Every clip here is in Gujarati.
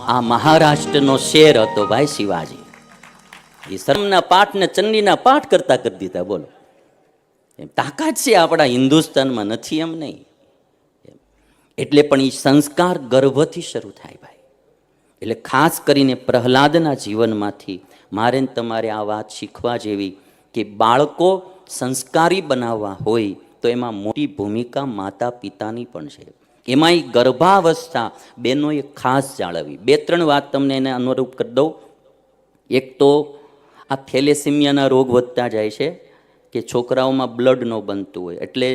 આ મહારાષ્ટ્રનો શેર હતો ભાઈ શિવાજી. એ શર્મના પાઠ ને ચંડીના પાઠ કરતા કરી દીધા. બોલો, એમ તાકાત છે આપણા હિન્દુસ્તાનમાં, નથી એમ નહીં. એટલે પણ એ સંસ્કાર ગર્ભથી શરૂ થાય ભાઈ. એટલે ખાસ કરીને પ્રહલાદના જીવનમાંથી મારે તમારે આ વાત શીખવા જેવી કે બાળકો સંસ્કારી બનાવવા હોય તો એમાં મોટી ભૂમિકા માતા પિતાની પણ છે. એમાં એ ગર્ભાવસ્થા બહેનોએ ખાસ જાળવવી. બે ત્રણ વાત તમને એને અનુરૂપ કરી દઉં. એક તો આ થેલેસીમિયાના રોગ વધતા જાય છે કે છોકરાઓમાં બ્લડ ન બનતું હોય, એટલે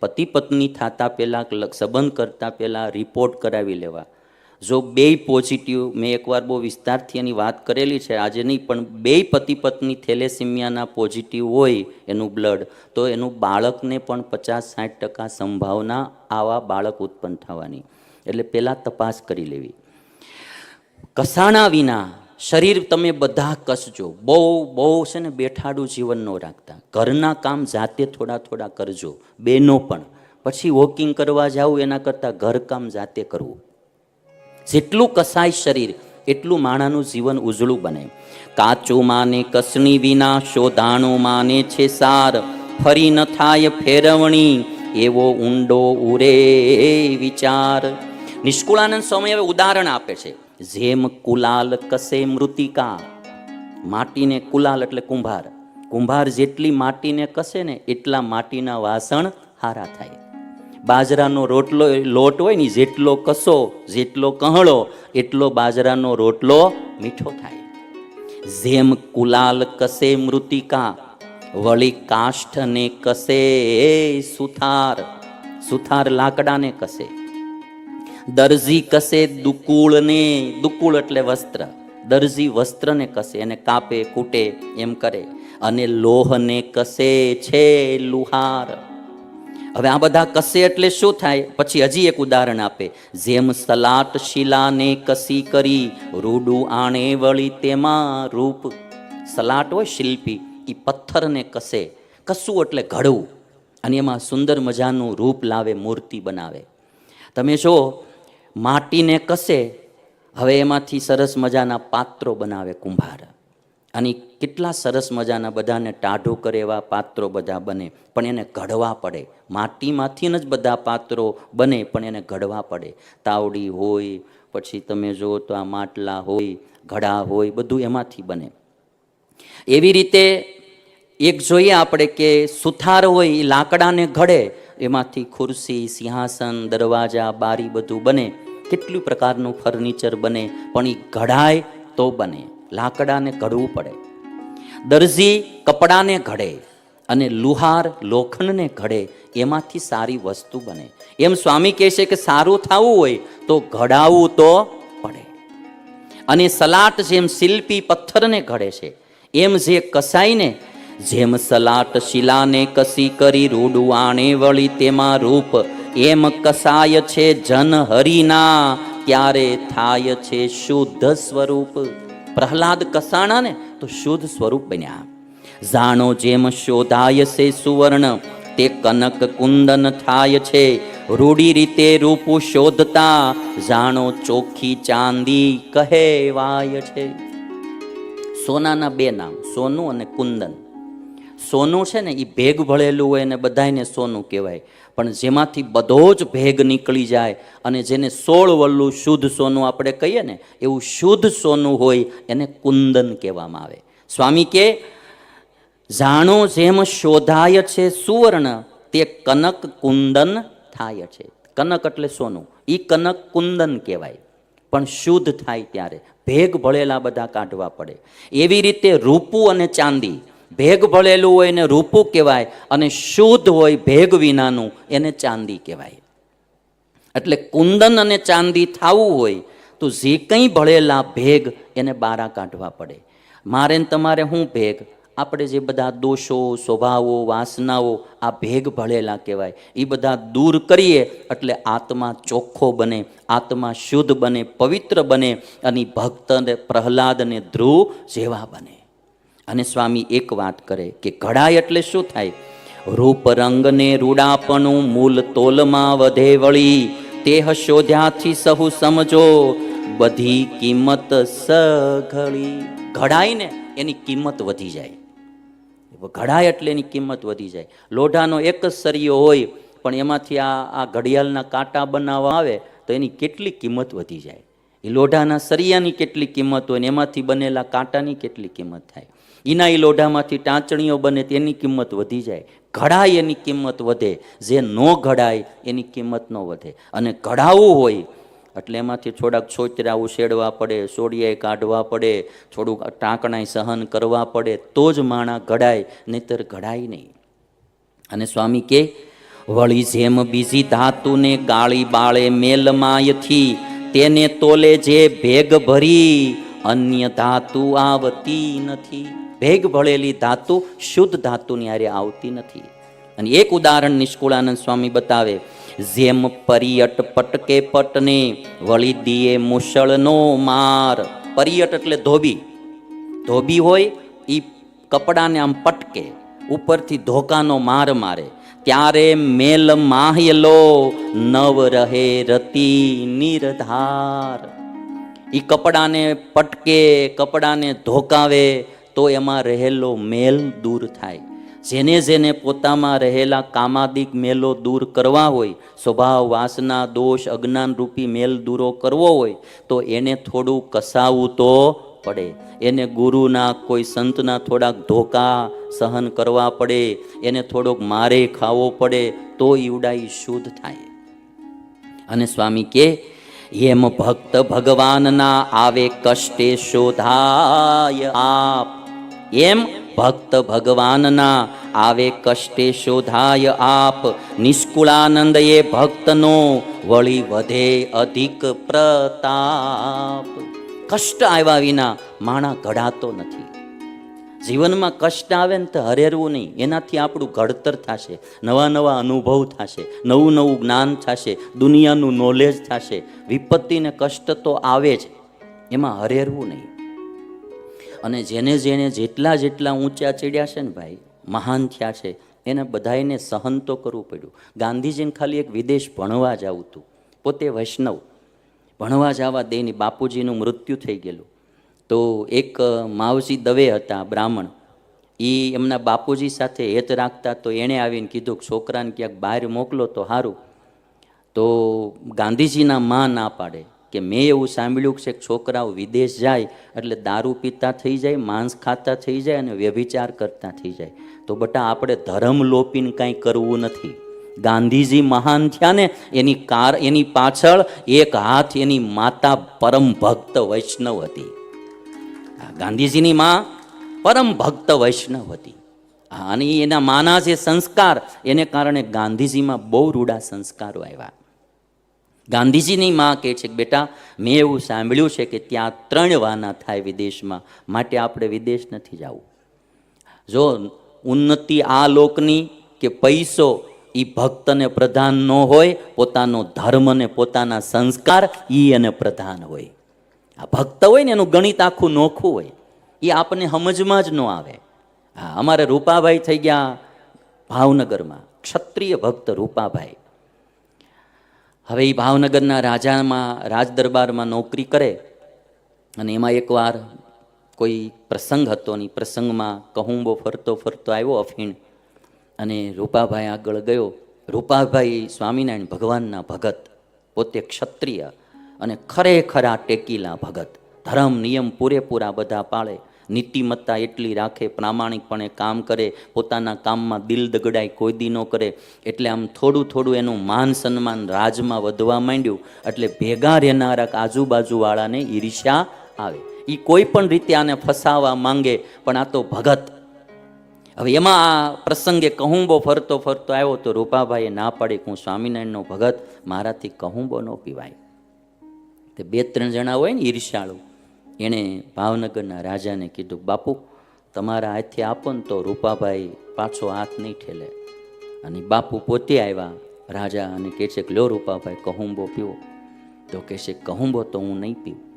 પતિ પત્ની થતા પહેલાં સંબંધ કરતાં પહેલાં રિપોર્ટ કરાવી લેવા. જો બેય પોઝિટિવ, મેં એકવાર બહુ વિસ્તારથી એની વાત કરેલી છે, આજે નહીં, પણ બેય પતિ પત્ની થેલેસીમિયાના પોઝિટિવ હોય એનું બ્લડ, તો એનું બાળકને પણ 50-60% સંભાવના આવા બાળક ઉત્પન્ન થવાની. એટલે પહેલાં તપાસ કરી લેવી. કસાણા વિના શરીર તમે બધા કસજો. બહુ બહુ છે ને બેઠાડું જીવન ન રાખતા. ઘરના કામ જાતે થોડા થોડા કરજો, બેનો પણ. પછી વોકિંગ કરવા જાવું એના કરતાં ઘરકામ જાતે કરવું. જેટલું કસાય શરીર એટલું માણાનું જીવન ઉજળું બને. કાચું માને કસણી વિના શોધાણું માને છે સાર, ફરી ન થાય ફેરવણી એવો ઊંડો ઉરે વિચાર. નિષ્કુળાનંદ સ્વામી હવે ઉદાહરણ આપે છે. જેમ કુલાલ કસે મૃતિકા, માટીને કુલાલ એટલે કુંભાર, કુંભાર જેટલી માટીને કસે ને એટલા માટીના વાસણ હારા થાય. બાજરાનો રોટલો લોટ હોય ને, જેટલો કસો જેટલો કહળો એટલો બાજરાનો રોટલો મીઠો થાય. જેમ કુલાલ કસે મૃતિકા, વળી કાષ્ઠને કસે સુથાર, સુથાર લાકડાને કસે. દરજી કસે દુકુળને, દુકુળ એટલે વસ્ત્ર, દરજી વસ્ત્રને કસે, એને કાપે કૂટે એમ કરે. અને લોહને કસે છે લુહાર. હવે આ બધા કસે એટલે શું થાય? પછી હજી એક ઉદાહરણ આપે. જેમ સલાટ શિલાને કસી કરી, રૂડું આણે વળી તેમાં રૂપ. સલાટ હોય શિલ્પી, એ પથ્થરને કસે, કસું એટલે ઘડવું, અને એમાં સુંદર મજાનું રૂપ લાવે, મૂર્તિ બનાવે. તમે જો માટીને કસે, હવે એમાંથી સરસ મજાના પાત્રો બનાવે કુંભાર, અને કેટલા સરસ મજાના બધાને ટાઢું કરે એવા પાત્રો બધા બને. પણ એને ઘડવા પડે. માટીમાંથી જ બધા પાત્રો બને, પણ એને ઘડવા પડે. તાવડી હોય, પછી તમે જુઓ તો આ માટલા હોય, ઘડા હોય, બધું એમાંથી બને. એવી રીતે એક જોઈએ આપણે કે સુથાર હોય એ લાકડાને ઘડે, એમાંથી ખુરશી, સિંહાસન, દરવાજા, બારી બધું બને. કેટલું પ્રકારનું ફર્નિચર બને, પણ એ ઘડાય તો બને. લાકડાને ઘડવું પડે. દરજી કપડાને ઘડે અને લુહાર લોખંડને ઘડે, એમાંથી સારી વસ્તુ બને. એમ સ્વામી કહે છે કે સારું થવું હોય તો ઘડાવવું તો પડે. અને સલાટ જેમ શિલ્પી પથ્થરને ઘડે છે, એમ જે કસાઈને, જેમ સલાટ શિલાને કસી કરી, રૂડું આણે વળી તેમાં રૂપ, એમ કસાય છે જન હરિના, ત્યારે થાય છે શુદ્ધ સ્વરૂપ. પ્રહલાદ કસાણા ને તો શુદ્ધ સ્વરૂપ બન્યા. જાણો જેમ શોધાય છે સુવર્ણ, તે કનક કુંદન થાય છે. રૂડી રીતે રૂપ શોધતા, જાણો ચોખ્ખી ચાંદી કહેવાય છે. સોનાના બે નામ, સોનું અને કુંદન. સોનું છે ને એ ભેગ ભળેલું હોય ને બધાને સોનું કહેવાય, પણ જેમાંથી બધો જ ભેગ નીકળી જાય અને જેને 16 વલ્લું શુદ્ધ સોનું આપણે કહીએ ને, એવું શુદ્ધ સોનું હોય એને કુંદન કહેવામાં આવે. સ્વામી કે જાણો જેમ શોધાય છે સુવર્ણ, તે કનક કુંદન થાય છે. કનક એટલે સોનું, એ કનક કુંદન કહેવાય. પણ શુદ્ધ થાય ત્યારે ભેગ ભળેલા બધા કાઢવા પડે. એવી રીતે રૂપું અને ચાંદી, ભેગ ભળેલું હોય એને રૂપું કહેવાય, અને શુદ્ધ હોય ભેગ વિનાનું એને ચાંદી કહેવાય. એટલે કુંદન અને ચાંદી થવું હોય તો જે કંઈ ભળેલા ભેગ એને બારા કાઢવા પડે. મારે ને તમારે શું ભેગ? આપણે જે બધા દોષો, સ્વભાવો, વાસનાઓ, આ ભેગ ભળેલા કહેવાય. એ બધા દૂર કરીએ એટલે આત્મા ચોખ્ખો બને, આત્મા શુદ્ધ બને, પવિત્ર બને, અને ભક્ત પ્રહલાદ અને ધ્રુવ જેવા બને. અને સ્વામી એક વાત કરે કે ઘડાય એટલે શું થાય? રૂપ રંગને રૂડાપણું મૂલ તોલમાં વધે વળી, તેહ શોધ્યાથી સહુ સમજો, બધી કિંમત સઘળી. ઘડાય ને એની કિંમત વધી જાય. ઘડાય એટલે એની કિંમત વધી જાય. લોઢાનો એક જ સરિયો હોય પણ એમાંથી આ ઘડિયાળના કાંટા બનાવવા આવે તો એની કેટલી કિંમત વધી જાય. એ લોઢાના સરિયાની કેટલી કિંમત હોય ને એમાંથી બનેલા કાંટાની કેટલી કિંમત થાય. એના એ લોઢામાંથી ટાંચણીઓ બને તેની કિંમત વધી જાય. ઘડાય એની કિંમત વધે, જે ન ઘડાય એની કિંમત ન વધે. અને ઘડાવવું હોય એટલે એમાંથી થોડાક છોતરા ઉછેડવા પડે, સોડિયાએ કાઢવા પડે, થોડુંક ટાંકણાય સહન કરવા પડે, તો જ માણા ઘડાય, નહીતર ઘડાય નહીં. અને સ્વામી કે વળી જેમ બીજી ધાતુને ગાળી બાળે મેલમાયથી, તેને તોલે જે ભેગ ભરી અન્ય ધાતુ આવતી નથી. ભેગ ભળેલી ધાતુ શુદ્ધ ધાતુની હારે આવતી નથી. અને એક ઉદાહરણ નિષ્કુળાનંદ સ્વામી બતાવે, જેમ પરિયટ પટકે પટને વળી દીએ મુસળનો માર. પરિયટ એટલે ધોબી. ધોબી હોય એ કપડાને આમ પટકે, ઉપરથી ધોકાનો માર મારે, ત્યારે મેલ માહ્યલો નવ રહે રતી નિરધાર. એ કપડાને પટકે, કપડાને ધોકાવે તો એમાં રહેલો મેલ દૂર થાય. જેને જેને પોતામાં રહેલા કામાદિક મેલો દૂર કરવા હોય, સ્વભાવ વાસના દોષ અજ્ઞાન રૂપી મેલ દૂરો કરવો હોય તો એને થોડું કસાવવું તો પડે. એને ગુરુના કોઈ સંતના થોડાક ધોકા સહન કરવા પડે, એને થોડોક મારે ખાવો પડે, તો ઈવડાઈ શુદ્ધ થાય. અને સ્વામી કે એમ ભક્ત ભગવાનના આવે કષ્ટે શોધાય આપ. એમ ભક્ત ભગવાનના આવે કષ્ટે શોધાય આપ. નિષ્કુળાનંદ એ ભક્તનો વળી વધે અધિક પ્રતાપ. કષ્ટ આવ્યા વિના માણા ઘડાતો નથી. જીવનમાં કષ્ટ આવે ને તો હરેરવું નહીં. એનાથી આપણું ઘડતર થશે, નવા નવા અનુભવ થશે, નવું નવું જ્ઞાન થશે, દુનિયાનું નોલેજ થશે. વિપત્તિને કષ્ટ તો આવે જ, એમાં હરેરવું નહીં. અને જેને જેને જેટલા જેટલા ઊંચા ચડ્યા છે ને ભાઈ, મહાન થયા છે, એને બધાને સહન તો કરવું પડ્યું. ગાંધીજીને ખાલી એક વિદેશ ભણવા જવું હતું. પોતે વૈષ્ણવ, ભણવા જવા દઈને બાપુજીનું મૃત્યુ થઈ ગયેલું. તો એક માવજી દવે હતા બ્રાહ્મણ, એ એમના બાપુજી સાથે હેત રાખતા. તો એણે આવીને કીધું કે છોકરાને ક્યાંક બહાર મોકલો તો સારું. તો ગાંધીજીના માં ના પાડે કે મેં એવું સાંભળ્યું છે કે છોકરાઓ વિદેશ જાય એટલે દારૂ પીતા થઈ જાય, માંસ ખાતા થઈ જાય અને વ્યભિચાર કરતા થઈ જાય. તો બટા આપણે ધર્મ લોપીને કાંઈ કરવું નથી. ગાંધીજી મહાન થયા ને એની પાછળ એક હાથ એની માતા પરમ ભક્ત વૈષ્ણવ હતી. ગાંધીજીની માં પરમ ભક્ત વૈષ્ણવ હતી. અને એના માના જે સંસ્કાર, એને કારણે ગાંધીજીમાં બહુ રૂડા સંસ્કારો આવ્યા. ગાંધીજીની માં કહે છે કે બેટા, મેં એવું સાંભળ્યું છે કે ત્યાં 3 વાના થાય વિદેશમાં, માટે આપણે વિદેશ નથી જવું. જો ઉન્નતિ આ લોકની કે પૈસો એ ભક્તને પ્રધાન ન હોય, પોતાનો ધર્મ ને પોતાના સંસ્કાર એ એને પ્રધાન હોય. આ ભક્ત હોય ને એનું ગણિત આખું નોખું હોય, એ આપણને સમજમાં જ ન આવે. હા, અમારે રૂપાભાઈ થઈ ગયા ભાવનગરમાં, ક્ષત્રિય ભક્ત રૂપાભાઈ. હવે એ ભાવનગરના રાજ દરબારમાં નોકરી કરે. અને એમાં એકવાર કોઈ પ્રસંગ હતો ને પ્રસંગમાં કહુંબો ફરતો ફરતો આવ્યો અફીણ, અને રૂપાભાઈ આગળ ગયો. રૂપાભાઈ સ્વામિનારાયણ ભગવાનના ભગત, પોતે ક્ષત્રિય અને ખરેખરા ટેકીલા ભગત. ધર્મ નિયમ પૂરેપૂરા બધા પાળે, નીતિમત્તા એટલી રાખે, પ્રામાણિકપણે કામ કરે, પોતાના કામમાં દિલ દગડાય કોઈ દી ન કરે. એટલે આમ થોડું થોડું એનું માન સન્માન રાજમાં વધવા માંડ્યું. એટલે ભેગા રહેનારા આજુબાજુવાળાને ઈર્ષ્યા આવે. એ કોઈ પણ રીતે આને ફસાવા માંગે, પણ આ તો ભગત. હવે એમાં આ પ્રસંગે કહુંબો ફરતો ફરતો આવ્યો તો રૂપાભાઈએ ના પાડી કે હું સ્વામિનારાયણનો ભગત, મારાથી કહુંબો ન પીવાય. તે 2-3 જણા હોય ને ઈર્ષ્યાળુ, એણે ભાવનગરના રાજાને કીધું, બાપુ તમારા હાથથી આપો ને તો રૂપાભાઈ પાછો હાથ નહીં ઠેલે. અને બાપુ પોતે આવ્યા રાજા અને કહે છે કે લો રૂપાભાઈ કહુંબો પીવો. તો કહે છે કહુંબો તો હું નહીં પીવું,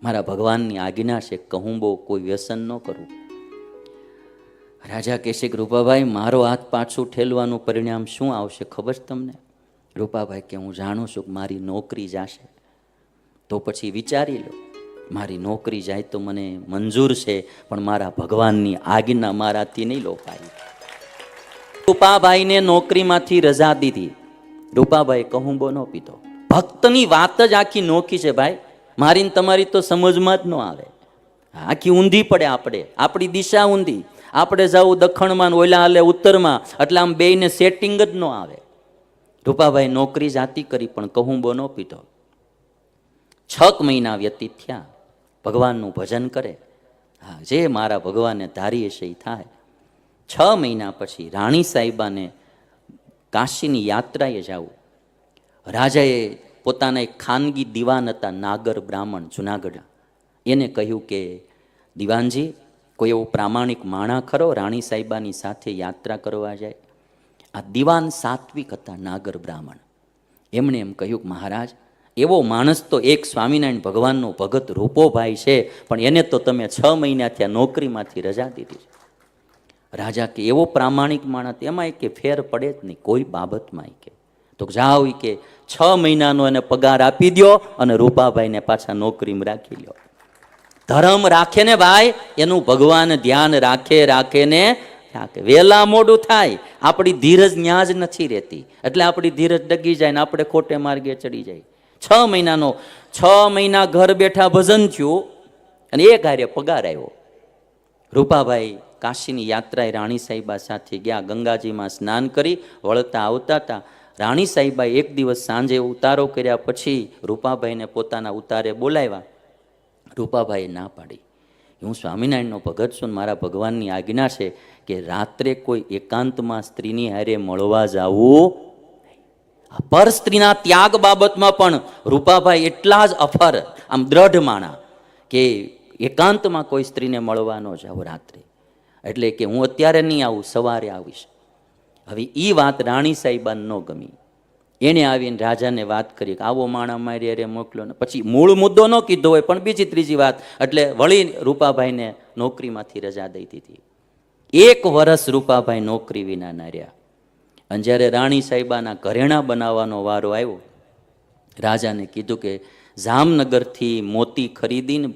મારા ભગવાનની આજ્ઞા છે, કહુંબો કોઈ વ્યસન ન કરવું. રાજા કહે છે કે રૂપાભાઈ મારો હાથ પાછું ઠેલવાનું પરિણામ શું આવશે ખબર છે તમને? રૂપાભાઈ કે હું જાણું છું કે મારી નોકરી જશે. તો પછી વિચારી લો, મારી નોકરી જાય તો મને મંજૂર છે, પણ મારા ભગવાનની આજ્ઞા મારાથી નહીં લોપાય. રૂપાભાઈને નોકરીમાંથી રજા દીધી. રૂપાભાઈ કહુંબો ન પીધો. ભક્તની વાત જ આખી નોખી છે ભાઈ, મારી ને તમારી તો સમજમાં જ ન આવે. આખી ઊંધી પડે, આપણી દિશા ઊંધી. આપણે જવું દખણમાં, ઓલા હાલે ઉત્તરમાં, એટલે આમ બેયને સેટિંગ જ ન આવે. રૂપાભાઈ નોકરી જાતી કરી, પણ કહુંબો ન પીધો. 6 મહિના વ્યતીત થયા. ભગવાનનું ભજન કરે. હા, જે મારા ભગવાને ધારી હશે એ થાય. 6 મહિના પછી રાણી સાહેબાને કાશીની યાત્રાએ જવું. રાજાએ પોતાના એક ખાનગી દિવાન હતા, નાગર બ્રાહ્મણ જુનાગઢ, એને કહ્યું કે દિવાનજી, કોઈ એવો પ્રામાણિક માણા ખરો રાણી સાહેબાની સાથે યાત્રા કરવા જાય? આ દિવાન સાત્વિક હતા, નાગર બ્રાહ્મણ. એમણે એમ કહ્યું કે મહારાજ, એવો માણસ તો એક સ્વામિનારાયણ ભગવાનનો ભગત રૂપોભાઈ છે, પણ એને તો તમે 6 મહિના થયા નોકરીમાંથી રજા દીધી છે. રાજા કે એવો પ્રામાણિક માણસ, એમાં કે ફેર પડે જ નહીં કોઈ બાબતમાં. કે તો જાઓ કે 6 મહિનાનો એને પગાર આપી દો અને રૂપાભાઈને પાછા નોકરીમાં રાખી લો. ધર્મ રાખે ને ભાઈ, એનું ભગવાન ધ્યાન રાખે ને વેલા મોડું થાય, આપણી ધીરજ ન્યા જ નથી રહેતી, એટલે આપણી ધીરજ ડગી જાય ને આપણે ખોટે માર્ગે ચડી જાય. 6 મહિના ઘર બેઠા ભજન થયું અને એક હારે પગાર આવ્યો. રૂપાભાઈ કાશીની યાત્રાએ રાણી સાહેબા સાથે ગયા. ગંગાજીમાં સ્નાન કરી વળતા આવતા હતા. રાણી સાહેબાએ એક દિવસ સાંજે ઉતારો કર્યા પછી રૂપાભાઈને પોતાના ઉતારે બોલાવ્યા. રૂપાભાઈએ ના પાડી. હું સ્વામિનારાયણનો ભગત છું, મારા ભગવાનની આજ્ઞા છે કે રાત્રે કોઈ એકાંતમાં સ્ત્રીની હારે મળવા જવું. પર સ્ત્રીના ત્યાગ બાબતમાં પણ રૂપાભાઈ એટલા જ અફર, આમ દ્રઢ માણા કે એકાંતમાં કોઈ સ્ત્રીને મળવા ન જાવ રાત્રે. એટલે કે હું અત્યારે નહીં આવું, સવારે આવીશ. હવે એ વાત રાણી સાહેબાને ન ગમી. એણે આવીને રાજાને વાત કરી કે આવો માણા મારી અરે મોકલો ને. પછી મૂળ મુદ્દો ન કીધો હોય, પણ બીજી ત્રીજી વાત, એટલે વળી રૂપાભાઈને નોકરીમાંથી રજા દઈ દીધી. 1 વર્ષ રૂપાભાઈ નોકરી વિના ના રહ્યા. અને જ્યારે રાણી સાહેબાના ઘરેણા બનાવવાનો વારો આવ્યો, રાજાને કીધું કે જામનગરથી મોતી ખરીદીને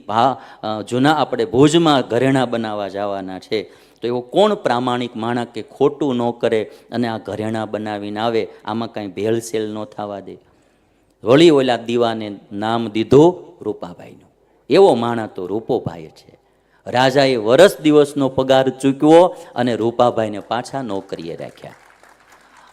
જૂના આપણે ભુજમાં ઘરેણા બનાવવા જવાના છે, તો એવો કોણ પ્રામાણિક માણસ કે ખોટું ન કરે અને આ ઘરેણા બનાવીને આવે, આમાં કાંઈ ભેળસેળ ન થવા દે. વળી ઓલા દીવાને નામ દીધું રૂપાભાઈનું. એવો માણસ તો રૂપોભાઈ છે. રાજાએ વર્ષ દિવસનો પગાર ચૂકવ્યો અને રૂપાભાઈને પાછા નોકરીએ રાખ્યા.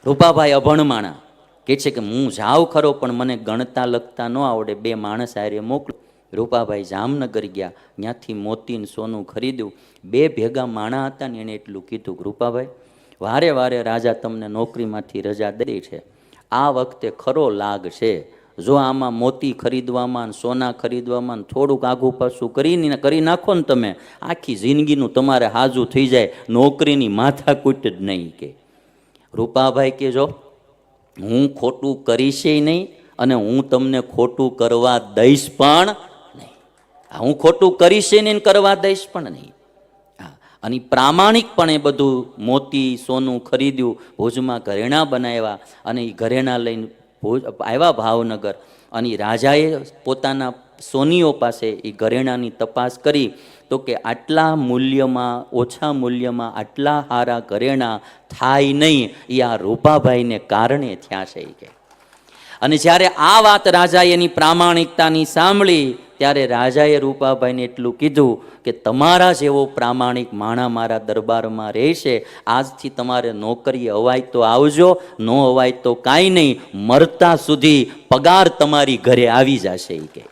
રૂપાભાઈ અભણ માણા કે છે કે હું જાઉં ખરો, પણ મને ગણતા લખતા ન આવડે, 2 માણસ હારે મોકલો. રૂપાભાઈ જામનગર ગયા, ત્યાંથી મોતીને સોનું ખરીદ્યું. 2 ભેગા માણા હતા ને એણે એટલું કીધું કે રૂપાભાઈ, વારે વારે રાજા તમને નોકરીમાંથી રજા દે છે, આ વખતે ખરો લાગ છે. જો આમાં મોતી ખરીદવામાં, સોના ખરીદવામાં થોડુંક આઘું પાછું કરી નાખો ને તમે, આખી જિંદગીનું તમારે હાજુ થઈ જાય, નોકરીની માથાકૂટ જ નહીં. કે રૂપાભાઈ કે જો હું ખોટું કરીશ નહીં અને હું તમને ખોટું કરવા દઈશ પણ નહીં. હું ખોટું કરીશ નહીં, કરવા દઈશ પણ નહીં. અને પ્રામાણિકપણે બધું મોતી સોનું ખરીદ્યું, ભુજમાં ઘરેણા બનાવ્યા અને એ ઘરેણા લઈને ભુજ આવ્યા ભાવનગર. અને રાજાએ પોતાના સોનીઓ પાસે એ ઘરેણાની તપાસ કરી તો કે આટલા મૂલ્યમાં, ઓછા મૂલ્યમાં આટલા સારા ઘરેણા થાય નહીં, એ આ રૂપાભાઈને કારણે થયા છે કે. અને જ્યારે આ વાત રાજાએ એની પ્રામાણિકતાની સાંભળી, ત્યારે રાજાએ રૂપાભાઈને એટલું કીધું કે તમારા જેવો પ્રામાણિક માણા મારા દરબારમાં રહેશે, આજથી તમારે નોકરી અવાય તો આવજો, ન અવાય તો કાંઈ નહીં, મરતા સુધી પગાર તમારી ઘરે આવી જશે કે.